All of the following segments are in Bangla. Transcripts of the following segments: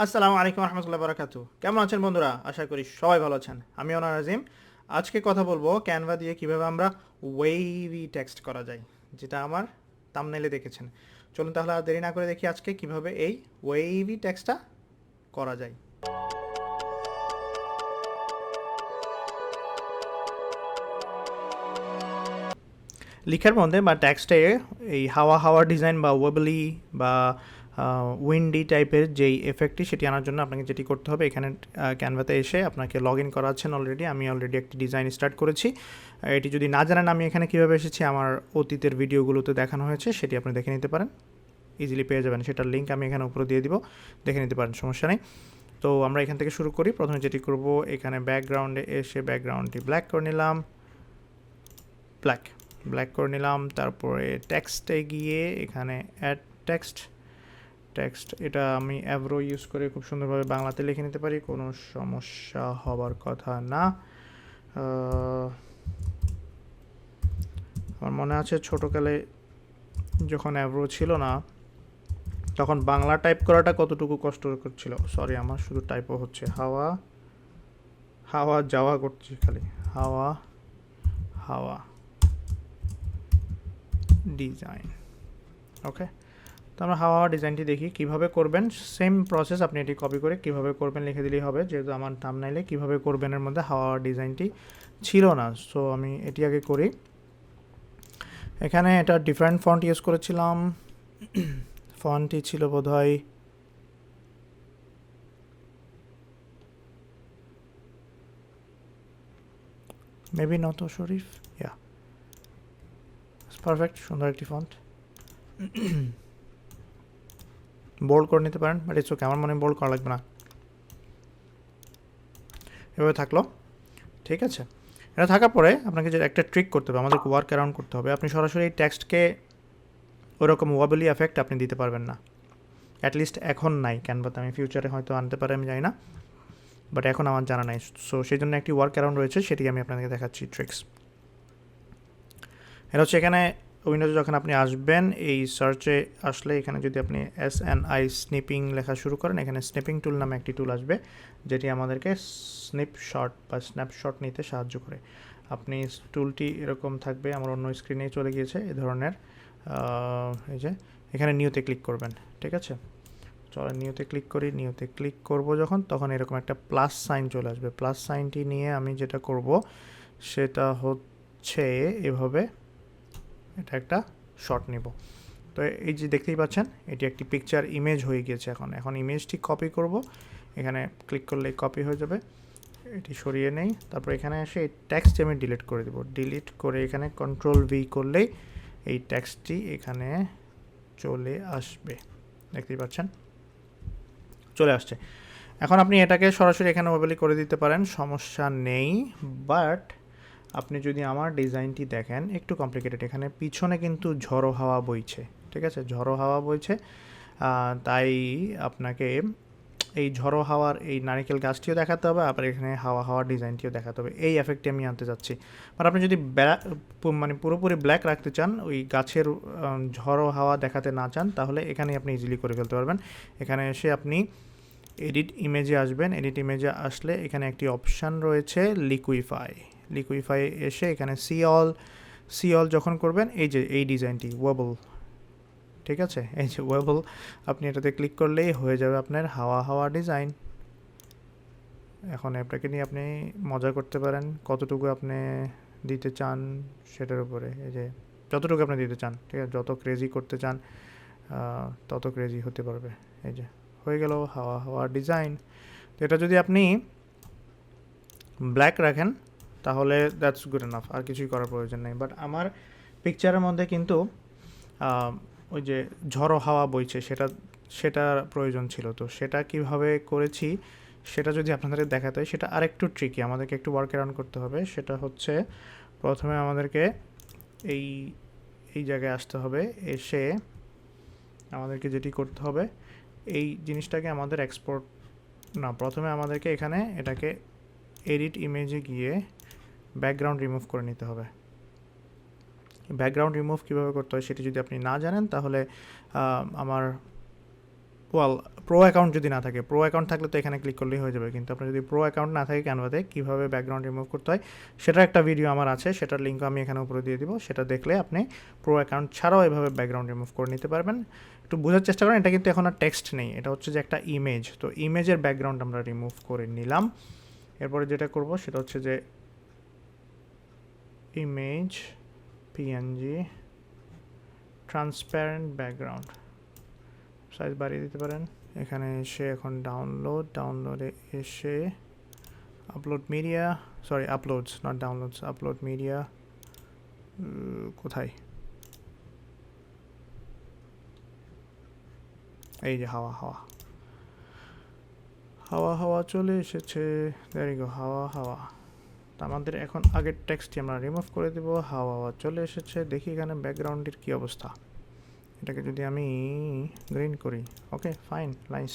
আসসালামু আলাইকুম রহমতুল্লাহ বারাকাতু। কেমন আছেন বন্ধুরা? আশা করি সবাই ভালো আছেন। আমি ওনার আজিম। আজকে কথা বলবো ক্যানভা দিয়ে কিভাবে আমরা ওয়েভি টেক্সট করা যায়, যেটা আমার থাম্বনেইলে দেখেছেন। চলুন তাহলে আর দেরি না করে দেখি আজকে কিভাবে এই ওয়েভি টেক্সটটা করা যায়। লিখার মধ্যে বা টেক্সটে এই হাওয়া হাওয়া ডিজাইন বা ওয়েবলি বা উইন্ডি টাইপের যেই এফেক্টটি সেটি আনার জন্য আপনাকে যেটি করতে হবে, এখানে ক্যানভাতে এসে আপনাকে লগ ইন করা আছেন অলরেডি। আমি অলরেডি একটি ডিজাইন স্টার্ট করেছি। এটি যদি না জানেন আমি এখানে কীভাবে এসেছি, আমার অতীতের ভিডিওগুলোতে দেখানো হয়েছে, সেটি আপনি দেখে নিতে পারেন, ইজিলি পেয়ে যাবেন। সেটার লিঙ্ক আমি এখানে উপরে দিয়ে দিব, দেখে নিতে পারেন, সমস্যা নেই। তো আমরা এখান থেকে শুরু করি। প্রথমে যেটি করব, এখানে ব্যাকগ্রাউন্ডে এসে ব্যাকগ্রাউন্ডটি ব্ল্যাক করে নিলাম, ব্ল্যাক করে নিলাম। তারপরে টেক্সটে গিয়ে এখানে অ্যাড টেক্সট এটা আমি অ্যাভ্রো ইউজ করে খুব সুন্দরভাবে বাংলাতে লিখে নিতে পারি, কোনো সমস্যা হবার কথা না। আমার মনে আছে ছোটোকালে যখন অ্যাভ্রো ছিল না, তখন বাংলা টাইপ করাটা কতটুকু কষ্ট করছিল। সরি, আমার শুধু টাইপও হচ্ছে, হাওয়া হাওয়া যাওয়া করছি খালি, হাওয়া হাওয়া ডিজাইন। ওকে, তো আমরা হাওয়া ডিজাইনটি দেখি কিভাবে করবেন। সেম প্রসেস, আপনি এটি কপি করে কিভাবে করবেন লিখে দিলেই হবে, যেহেতু আমার থাম্বনেইলে কিভাবে করবেন এর মধ্যে হাওয়া ডিজাইনটি ছিল না। সো আমি এটি আগে করি। এখানে এটা ডিফারেন্ট ফন্ট ইউজ করেছিলাম। ফন্টটি ছিল বোধহয় মেবি নত শরীফ, ইয়া পারফেক্ট, সুন্দর একটি ফন্ট। বোল্ড করে নিতে পারেন, বাট ইটস ওকে, আমার মনে বোল্ড করা লাগবে না, এভাবে থাকলো। ঠিক আছে, এটা থাকার পরে আপনাকে যে একটা ট্রিক করতে হবে, আমাদেরকে ওয়ার্ক অ্যারাউন্ড করতে হবে। আপনি সরাসরি এই টেক্সটকে ওরকম ওয়াবলি এফেক্ট আপনি দিতে পারবেন না, অ্যাটলিস্ট এখন নাই ক্যানভাতে। আমি ফিউচারে হয়তো আনতে পারে, আমি জানি না, বাট এখন আমার জানা নাই। সো সেই জন্য একটি ওয়ার্ক অ্যারাউন্ড রয়েছে, সেটি আমি আপনাদেরকে দেখাচ্ছি, ট্রিক্স। এটা হচ্ছে, এখানে উইন্ডোজে যখন আপনি আসবেন, এই সার্চে আসলে এখানে যদি আপনি SNI স্নিপিং লেখা শুরু করেন, এখানে স্নিপিং টুল নামে একটি টুল আসবে, যেটি আমাদেরকে স্ন্যাপশট বা স্ন্যাপশট নিতে সাহায্য করে। আপনি টুলটি এরকম থাকবে, আমার অন্য স্ক্রিনে চলে গিয়েছে এই ধরনের। এই যে এখানে নিউতে ক্লিক করবেন, ঠিক আছে। চলো নিউতে ক্লিক করি। নিউতে ক্লিক করব যখন, তখন এরকম একটা প্লাস সাইন চলে আসবে। প্লাস সাইনটি নিয়ে আমি যেটা করব সেটা হচ্ছে এভাবে, এটা একটা শট নিব। তো এই যে দেখতেই পাচ্ছেন, এটি একটি পিকচার ইমেজ হয়ে গিয়েছে। এখন ইমেজটি কপি করব, এখানে ক্লিক করলে কপি হয়ে যাবে। এটি সরিয়ে নেই, তারপর এখানে এসে এই টেক্সট আমি ডিলিট করে দেব। ডিলিট করে এখানে Ctrl+V করলেই এই টেক্সটটি এখানে চলে আসবে, দেখতেই পাচ্ছেন চলে আসছে। এখন আপনি এটাকে সরাসরি এখানে ওভাবেলি করে দিতে পারেন, সমস্যা নেই। বাট আপনি যদি আমার ডিজাইনটি দেখেন, একটু কমপ্লিকেটেড। এখানে পিছনে কিন্তু ঝড়ো হাওয়া বইছে, ঠিক আছে, ঝড়ো হাওয়া বইছে। তাই আপনাকে এই ঝড়ো হাওয়ার এই নারিকেল গাছটিও দেখাতে হবে, আবার এখানে হাওয়া হাওয়ার ডিজাইনটিও দেখাতে হবে। এই এফেক্টটি আমি আনতে যাচ্ছি। বাট আপনি যদি মানে পুরোপুরি ব্ল্যাক রাখতে চান, ওই গাছের ঝড়ো হাওয়া দেখাতে না চান, তাহলে এখানে আপনি ইজিলি করে ফেলতে পারবেন। এখানে এসে আপনি এডিট ইমেজে আসবেন। এডিট ইমেজে আসলে এখানে একটি অপশান রয়েছে লিকুইফাই এসে এখানে সি অল যখন করবেন, এই যে এই ডিজাইনটি ওয়েবল, ঠিক আছে, এই যে ওয়েবল, আপনি এটাতে ক্লিক করলেই হয়ে যাবে আপনার হাওয়া হাওয়া ডিজাইন। এখন এটাকে নিয়ে আপনি মজা করতে পারেন, কতটুকু আপনি দিতে চান সেটার উপরে, এই যে যতটুকু আপনি দিতে চান, ঠিক আছে, যত ক্রেজি করতে চান তত ক্রেজি হতে পারবে। এই যে হয়ে গেল হাওয়া হাওয়া ডিজাইন। তো এটা যদি আপনি ব্ল্যাক রাখেন তাহলে দ্যাটস গুড এনাফ, আর কিছুই করার প্রয়োজন নেই। বাট আমার পিকচারের মধ্যে কিন্তু ওই যে ঝড়ো হাওয়া বইছে সেটার প্রয়োজন ছিল। তো সেটা কিভাবে করেছি সেটা যদি আপনাদের দেখাতে হয়, সেটা আরেকটু ট্রিকি, আমাদেরকে একটু ওয়ার্ক অ্যারাউন্ড করতে হবে। সেটা হচ্ছে, প্রথমে আমাদেরকে এই জায়গায় আসতে হবে। এসে আমাদেরকে যেটি করতে হবে, এই জিনিসটাকে আমাদের প্রথমে আমাদেরকে এখানে এটাকে এডিট ইমেজে গিয়ে ব্যাকগ্রাউন্ড রিমুভ করে নিতে হবে। ব্যাকগ্রাউন্ড রিমুভ কীভাবে করতে হয় সেটি যদি আপনি না জানেন, তাহলে আমার ওয়েল প্রো অ্যাকাউন্ট যদি না থাকে, প্রো অ্যাকাউন্ট থাকলে তো এখানে ক্লিক করলেই হয়ে যাবে, কিন্তু আপনার যদি প্রো অ্যাকাউন্ট না থাকে ক্যানভাতে কীভাবে ব্যাকগ্রাউন্ড রিমুভ করতে হয় সেটার একটা ভিডিও আমার আছে, সেটার লিঙ্ক আমি এখানে উপরে দিয়ে দিব, সেটা দেখলে আপনি প্রো অ্যাকাউন্ট ছাড়াও এভাবে ব্যাকগ্রাউন্ড রিমুভ করে নিতে পারবেন। একটু বোঝার চেষ্টা করেন, এটা কিন্তু এখন আর টেক্সট নেই, এটা হচ্ছে যে একটা ইমেজ। তো ইমেজের ব্যাকগ্রাউন্ড আমরা রিমুভ করে নিলাম। এরপরে যেটা করব সেটা হচ্ছে যে image PNG transparent background size বাড়িয়ে দিতে পারেন। এখানে এসে এখন ডাউনলোডে এসে upload media, sorry uploads not downloads, upload media কোথায়, এই যে হাওয়া হাওয়া হাওয়া হাওয়া চলে এসেছে, দেয়ার ইউ গো, হাওয়া হাওয়া। তো আমাদের এখন আগের টেক্সটটি আমরা রিমুভ করে দেব, হাওয়া হাওয়া চলে এসেছে। দেখি এখানে ব্যাকগ্রাউন্ডের কী অবস্থা, এটাকে যদি আমি গ্রিন করি, ওকে ফাইন নাইস,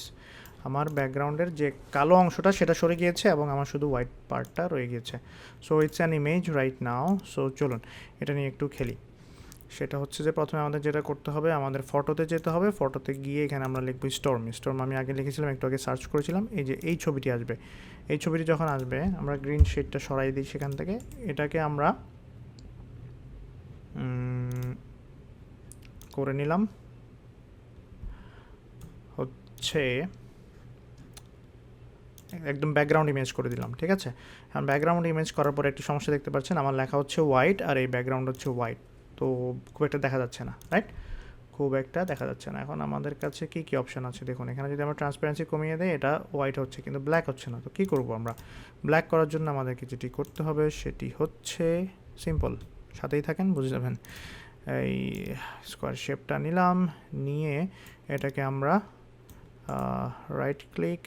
আমার ব্যাকগ্রাউন্ডের যে কালো অংশটা সেটা সরে গিয়েছে এবং আমার শুধু হোয়াইট পার্টটা রয়ে গিয়েছে। So it's an image right now. So চলুন এটা নিয়ে একটু খেলি। সেটা হচ্ছে যে প্রথমে আমাদের যেটা করতে হবে, আমাদের ফটোতে যেতে হবে, ফটোতে গিয়ে এখানে আমরা লিখব স্টর্ম আমি আগে লিখেছিলাম, একটু আগে সার্চ করেছিলাম, এই যে এই ছবিটি আসবে, এই ছবিটি যখন আসবে আমরা গ্রিন শেডটা সরাই দিই সেখান থেকে, এটাকে আমরা করে নিলাম হচ্ছে একদম ব্যাকগ্রাউন্ড ইমেজ করে দিলাম, ঠিক আছে। এখন ব্যাকগ্রাউন্ড ইমেজ করার পরে একটি সমস্যা দেখতে পাচ্ছেন, আমার লেখা হচ্ছে হোয়াইট আর এই ব্যাকগ্রাউন্ড হচ্ছে হোয়াইট, তো খুব একটা দেখা যাচ্ছে না, রাইট, খুব একটা দেখা যাচ্ছে না। এখন আমাদের কাছে কী কী অপশান আছে দেখুন, এখানে যদি আমরা ট্রান্সপারেন্সি কমিয়ে দেয় এটা হোয়াইট হচ্ছে কিন্তু ব্ল্যাক হচ্ছে না। তো কী করবো আমরা, ব্ল্যাক করার জন্য আমাদেরকে যেটি করতে হবে সেটি হচ্ছে সিম্পল, সাথেই থাকেন বুঝে যাবেন। এই স্কোয়ার শেপটা নিলাম, নিয়ে এটাকে আমরা রাইট ক্লিক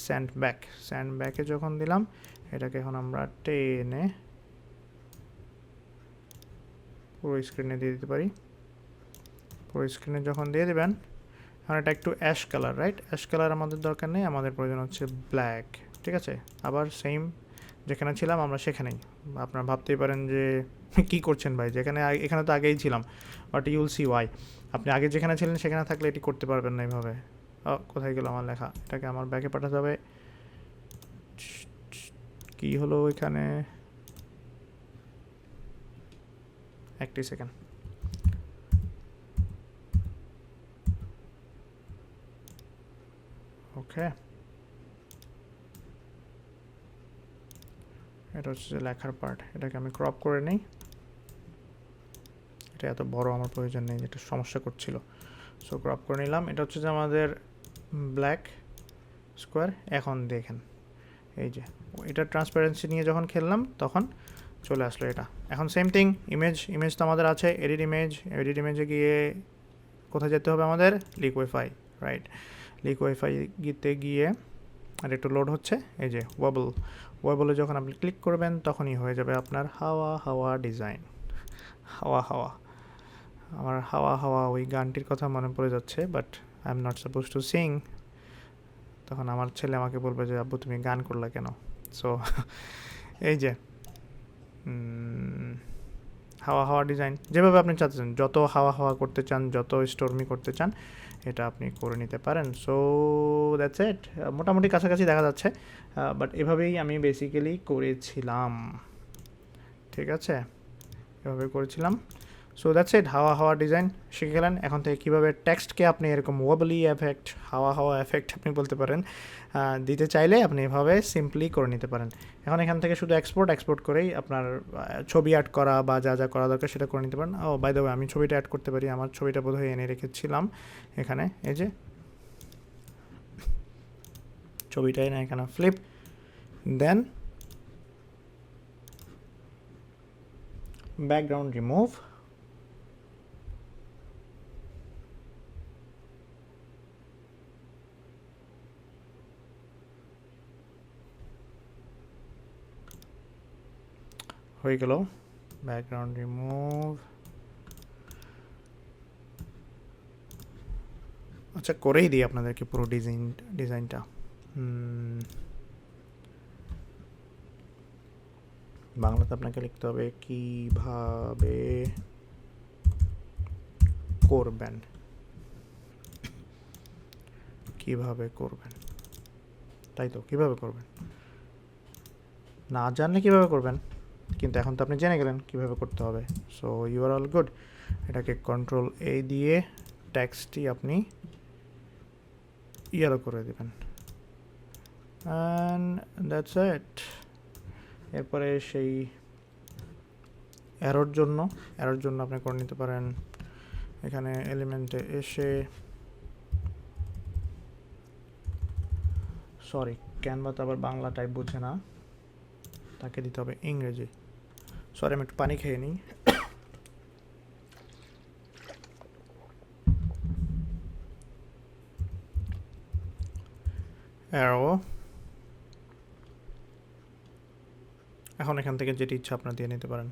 স্যান্ড ব্যাকে যখন দিলাম এটাকে এখন আমরা টেনে পুরো স্ক্রিনে দিয়ে দিতে পারি। পুরো স্ক্রিনে যখন দিয়ে দেবেন, এখন এটা একটু ash colour, right, ash colour আমাদের দরকার নেই, আমাদের প্রয়োজন হচ্ছে ব্ল্যাক, ঠিক আছে। আবার সেম যেখানে ছিলাম আমরা সেখানেই। আপনারা ভাবতেই পারেন যে কী করছেন ভাই, যেখানে এখানে তো আগেই ছিলাম, বাট ইউল সি ওয়াই, আপনি আগে যেখানে ছিলেন সেখানে থাকলে এটি করতে পারবেন না এইভাবে। কোথায় গেল আমার লেখা, এটাকে আমার ব্যাকে পাঠাতে হবে। কি হলো এখানে, একটি সেকেন্ড, ওকে। এটা হচ্ছে যে লেখার পার্ট, এটাকে আমি ক্রপ করে নিই, এটা এত বড় আমার প্রয়োজন নেই, যেটা সমস্যা করছিল। সো ক্রপ করে নিলাম, এটা হচ্ছে যে আমাদের ব্ল্যাক স্কোয়ার। এখন দেখেন এই যে এটা ট্রান্সপারেন্সি নিয়ে যখন খেললাম তখন চলে আসলো এটা। এখন সেম থিং ইমেজ তো আমাদের আছে, এডিট ইমেজে গিয়ে কোথায় যেতে হবে আমাদের, লিকুইফাই, রাইট, লিকুইফাই গিয়ে আর একটু লোড হচ্ছে, এই যে ওয়েবলে যখন আপনি ক্লিক করবেন তখনই হয়ে যাবে আপনার হাওয়া ডিজাইন। হাওয়া আমার হাওয়া ওই গানটির কথা মনে পড়ে যাচ্ছে, but I am not suppose two Singh. তখন আমার ছেলে আমাকে বলবে যে আব্বু তুমি গান করলা কেন। সো এই যে হাওয়া ডিজাইন যেভাবে আপনি চাচ্ছেন, যত হাওয়া করতে চান, যত স্টর্মি করতে চান, এটা আপনি করে নিতে পারেন। সো দ্যাটস ইট, মোটামুটি কাছাকাছি দেখা যাচ্ছে, বাট এভাবেই আমি বেসিক্যালি করেছিলাম, ঠিক আছে, এভাবে করেছিলাম। সো দ্যাটস ইট, হাওয়া ডিজাইন শিখে গেলেন। এখন থেকে কীভাবে টেক্সটকে আপনি এরকম ওয়াবলি এফেক্ট, হাওয়া এফেক্ট আপনি বলতে পারেন, দিতে চাইলে আপনি এভাবে সিম্পলি করে নিতে পারেন। এখন এখান থেকে শুধু এক্সপোর্ট করেই আপনার ছবি অ্যাড করা বা যা করা দরকার সেটা করে নিতে পারেন। ও বাই দ্য ওয়ে, আমি ছবিটা অ্যাড করতে পারি, আমার ছবিটা বোধহয় এনে রেখেছিলাম এখানে, এই যে ছবিটা এনে এখানে ফ্লিপ, দেন ব্যাকগ্রাউন্ড রিমুভ, হয়ে গেল ব্যাকগ্রাউন্ড রিমুভ। আচ্ছা করেই দিই আপনাদেরকে পুরো ডিজাইনটা। বাংলাতে আপনাকে লিখতে হবে কিভাবে করবেন। কিভাবে করবেন, তাই তো কিভাবে করবেন, না জানলে কিভাবে করবেন, কিন্তু এখন তো আপনি জেনে গেলেন কিভাবে করতে হবে। So you are all good. এটাকে কন্ট্রোল এ দিয়ে টেক্সটটি আপনি ইয়েলো করে দেবেন, অ্যান্ড দ্যাটস ইট। এরপরে সেই অ্যারোর জন্য আপনি করে নিতে পারেন এখানে এলিমেন্টে এসে, সরি ক্যানভা তো আবার বাংলা টাইপ বুঝে না, তাকে দিতে হবে ইংরেজি। সরি আমি একটু পানি খেয়ে নিই। অ্যারো, এখন এখান থেকে যেটি ইচ্ছা আপনার দিয়ে নিতে পারেন,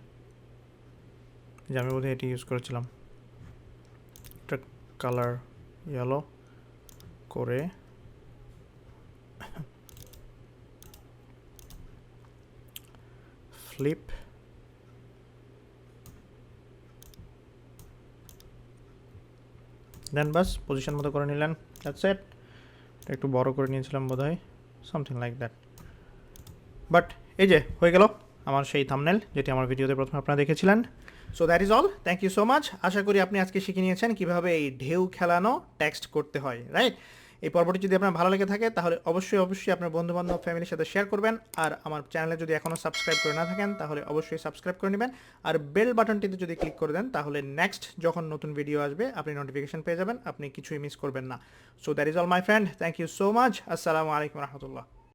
যে আমি বোধহয় এটি ইউজ করেছিলাম, একটা কালার ইয়েলো করে ফ্লিপ, দেন বাস পজিশন মতো করে নিলেন, দ্যাটস ইট। একটু বড় করে নিয়েছিলাম বোধহয়, সামথিং লাইক দ্যাট। বাট এই যে হয়ে গেল আমার সেই থাম্বনেল, যেটি আমার ভিডিওতে প্রথমে আপনারা দেখেছিলেন। So that is all, thank you so much. আশা করি আপনি আজকে শিখে নিয়েছেন কীভাবে এই ঢেউ খেলানো টেক্সট করতে হয়, রাইট? এই পর্বটি যদি আপনার ভালো লেগে থাকে তাহলে অবশ্যই আপনার বন্ধুবান্ধব ফ্যামিলির সাথে শেয়ার করবেন। আর আমার চ্যানেলে যদি এখনও সাবস্ক্রাইব করে না থাকেন তাহলে অবশ্যই সাবস্ক্রাইব করে নেবেন। আর বেল বাটনটিতে যদি ক্লিক করে দেন তাহলে নেক্সট যখন নতুন ভিডিও আসবে আপনি নোটিফিকেশন পেয়ে যাবেন, আপনি কিছুই মিস করবেন না। So that is all my friend, thank you so much. আসসালামু আলাইকুম রহমতুল্লাহ।